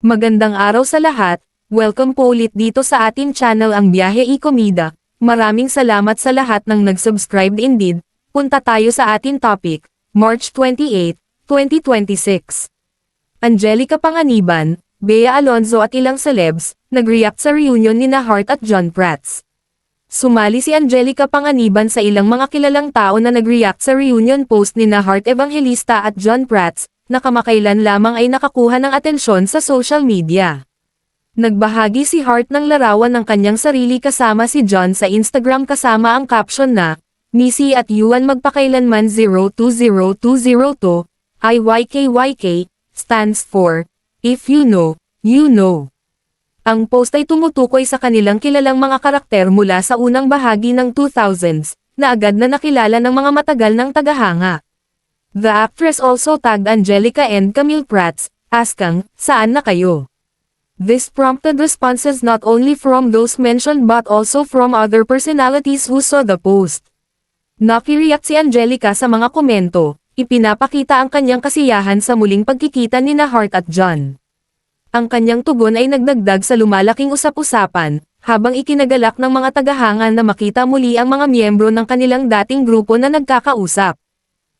Magandang araw sa lahat, welcome po ulit dito sa ating channel ang Biyahe y Komida. Maraming salamat sa lahat ng nag-subscribe indeed. Punta tayo sa ating topic, March 28, 2026. Angelica Panganiban, Bea Alonzo at ilang celebs, nag-react sa reunion ni Heart at John Prats. Sumali si Angelica Panganiban sa ilang mga kilalang tao na nag-react sa reunion post ni Heart Evangelista at John Prats, na kamakailan lamang ay nakakuha ng atensyon sa social media. Nagbahagi si Heart ng larawan ng kanyang sarili kasama si John sa Instagram kasama ang caption na, Missy at Yuan magpakailanman 020202, IYKYK, stands for, If you know, you know. Ang post ay tumutukoy sa kanilang kilalang mga karakter mula sa unang bahagi ng 2000s, na agad na nakilala ng mga matagal ng tagahanga. The actress also tagged Angelica and Camille Prats, asking, saan na kayo? This prompted responses not only from those mentioned but also from other personalities who saw the post. Nakireact si Angelica sa mga komento, ipinapakita ang kanyang kasiyahan sa muling pagkikita ni Heart at John. Ang kanyang tugon ay nagdagdag sa lumalaking usap-usapan, habang ikinagalak ng mga tagahanga na makita muli ang mga miyembro ng kanilang dating grupo na nagkakausap.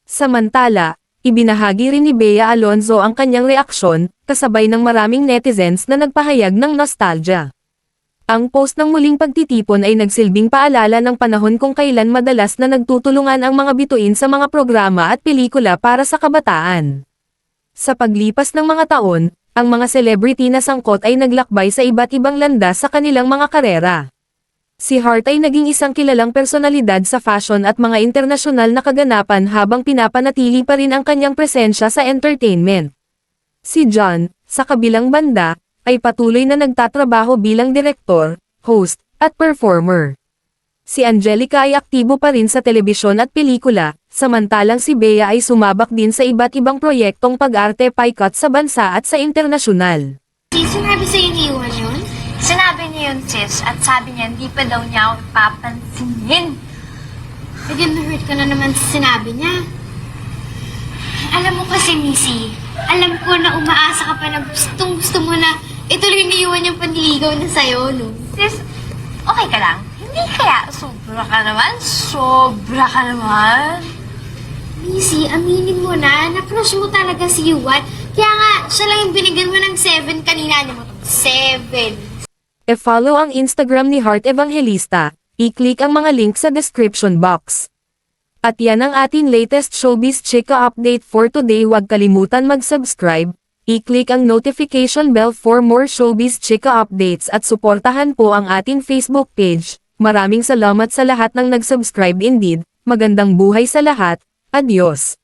Samantala, ibinahagi rin ni Bea Alonzo ang kanyang reaksyon, kasabay ng maraming netizens na nagpahayag ng nostalgia. Ang post ng muling pagtitipon ay nagsilbing paalala ng panahon kung kailan madalas na nagtutulungan ang mga bituin sa mga programa at pelikula para sa kabataan. Sa paglipas ng mga taon, ang mga celebrity na sangkot ay naglakbay sa iba't ibang landas sa kanilang mga karera. Si Heart ay naging isang kilalang personalidad sa fashion at mga internasyonal na kaganapan habang pinapanatili pa rin ang kanyang presensya sa entertainment. Si John, sa kabilang banda, ay patuloy na nagtatrabaho bilang direktor, host, at performer. Si Angelica ay aktibo pa rin sa telebisyon at pelikula, samantalang si Bea ay sumabak din sa iba't ibang proyektong pag-arte paikat sa bansa at sa internasyonal. Sinabi sa'yo ni Yuan yun? Sinabi niya yun, sis, at sabi niya hindi pa daw niya ako papansinin. Eh di na-hurt ka na naman sa sinabi niya. Alam mo kasi, Missy, alam ko na umaasa ka pa na gusto mo na ituloy ni Yuan yung panliligaw na sa'yo, no? Sis, okay ka lang? Hindi kaya sobra ka naman? Sobra ka naman? Missy, aminin mo na crush mo talaga si Yuan. Kaya nga, siya lang yung binigyan mo ng 7 kanina. Ano mo to? 7. E-follow ang Instagram ni Heart Evangelista, i-click ang mga link sa description box. At yan ang ating latest showbiz chika update for today. Huwag kalimutan mag-subscribe, i-click ang notification bell for more showbiz chika updates at suportahan po ang ating Facebook page. Maraming salamat sa lahat ng nag-subscribe indeed, magandang buhay sa lahat, adios!